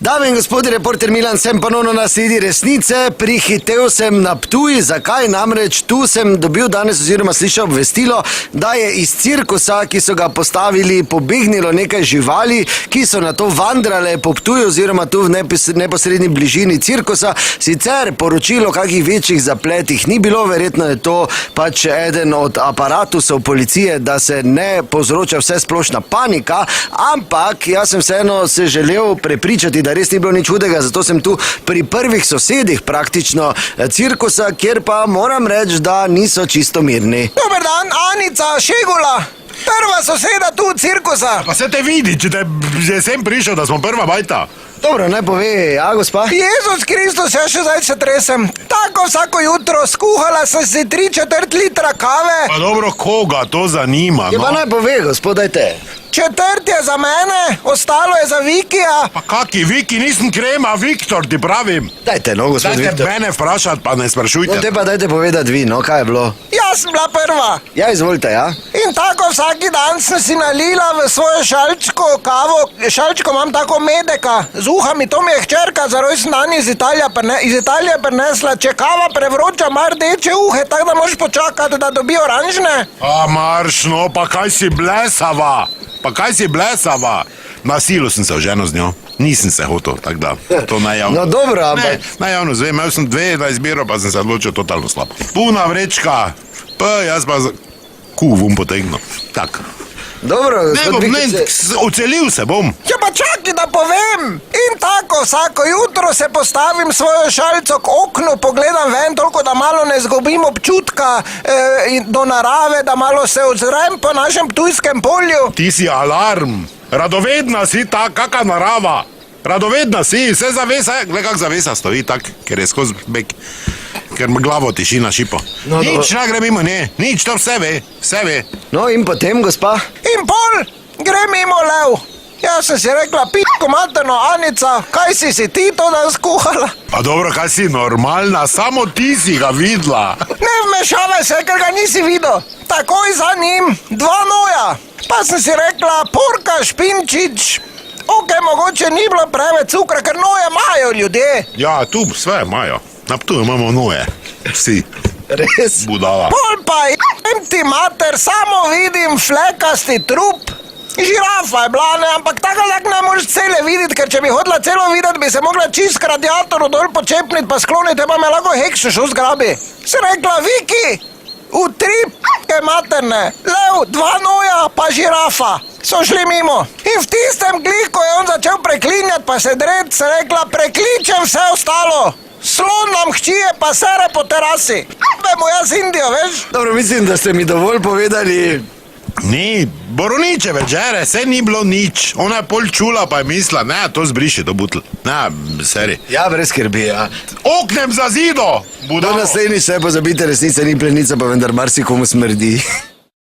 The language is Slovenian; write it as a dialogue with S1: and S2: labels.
S1: Dame in gospodje, reporter Milan, sem ponovno na sledi resnice. Prihitev sem na Ptuj. Zakaj? Namreč tu sem dobil danes oziroma slišal obvestilo, da je iz cirkusa, ki so ga postavili, pobegnilo nekaj živali, ki so na to vandrale po Ptuju oziroma tu v neposredni bližini cirkusa. Sicer poročilo kakih večjih zapletih ni bilo, verjetno je to pač eden od aparatusov policije, da se ne povzroča vse splošna panika, ampak jaz sem vseeno se želel prepričati, da res ni bilo nič hudega, zato sem tu pri prvih sosedih praktično cirkusa, kjer pa moram reči, da niso čisto mirni.
S2: Dober dan, Anica Šegula, prva soseda tu cirkusa.
S3: Pa se te vidi, če te že sem prišel, da smo prva bajta.
S1: Dobro, naj pove, ja, gospa?
S2: Jezus Kristus, ja še zdaj se tresem. Tako vsako jutro skuhala sem si 3/4 litra kave.
S3: Pa dobro, koga to zanima,
S1: Ja, pa
S3: no?
S1: naj pove, gospod, dajte.
S2: Četrt je za mene, ostalo je za Vikija.
S3: Pa kaki, Viki, nisem krema, Viktor, ti pravim.
S1: Dajte, no, gospod
S3: Dajte
S1: Viktor.
S3: mene vprašati, pa ne
S1: No,
S3: sprašujte.
S1: te pa dajte povedati vi, no, kaj je bilo?
S2: Jaz sem bila prva.
S1: Ja, izvolite, ja?
S2: In tako vsaki dan sem si nalila v svojo šalčko kavo. Šalčko imam tako medeka z uhami, to mi je hčerka za rojstni dan iz Italije prinesla. Če kava prevroča, ima rdeče uhe, tako da moraš počakati, da dobi oranžne.
S3: A marš, no, pa kaj si blesava? Na silu sem se oženil z njo. Nisem se hotel, tako da, to najjavno.
S1: No, dobro, ampak...
S3: Ne, najjavno zvem, imel sem 2 na izbiro, pa sem se odločil totalno slabo. Puna vrečka, pa jaz pa vum potegnil. Tak.
S1: Dobro,
S3: Ne
S1: gospod
S3: bom,
S1: Viktor,
S3: ocelil se bom.
S2: Ja pa čakaj, da povem. In tako vsako jutro se postavim svojo šalico k oknu, pogledam ven, toliko da malo ne izgubim občutka do narave, da malo se ozrem po našem ptujskem polju.
S3: Ti si alarm. Radovedna si ta, kaka narava. Radovedna si, vse zavesa, gled kak zavesa stoji tak, ker je skozi bek. Ker me glavo tiši na šipo.
S1: No,
S3: Nič ne gre mimo nje, nič, to vse ve.
S1: No, in potem, gospa?
S2: In pol gre mimo lev. Jaz sem si rekla, pitko materno, Anica, kaj si ti to dan skuhala?
S3: Pa dobro, kaj si normalna, samo ti si ga videla.
S2: Ne vmešavaj se, ker ga nisi videl. Takoj za njim 2 noja. Pa sem si rekla, porka, špinčič. Mogoče ni bilo preveč cukra, ker noje imajo ljudje.
S3: Ja, tu sve imajo. Na Ptuju imamo noje. Vsi.
S1: Res?
S3: Budala.
S2: Pol pa ti mater, samo vidim flekasti trup. Žirafa je bila, ne, ampak tako ne moreš cele videti, ker če bi hodila celo videti, bi se mogla čist k radiatoru dol počepniti, pa skloniti, pa me lahko hekšuš zgrabi. Si rekla, Viki, v 3 materne, lev, 2 noja, pa žirafa. So šli mimo. In v tistem glih, ko je on začel preklinjati, pa se dret, se rekla, prekličem vse ostalo. Slon nam hčije, pa sere po terasi. Bemo jaz Indijo, veš?
S1: Dobro, mislim, da ste mi dovolj povedali.
S3: Ni, Boroniče večere, se ni bilo nič. Ona je pol čula, pa je mislila, ne, to zbriši, to butl. Ne, seri.
S1: Ja, brez skrbi, ja.
S3: Oknem za zido,
S1: Do
S3: budalo.
S1: naslednjič ne pozabite, resnica ni plenica, pa vendar marsikomu smrdi.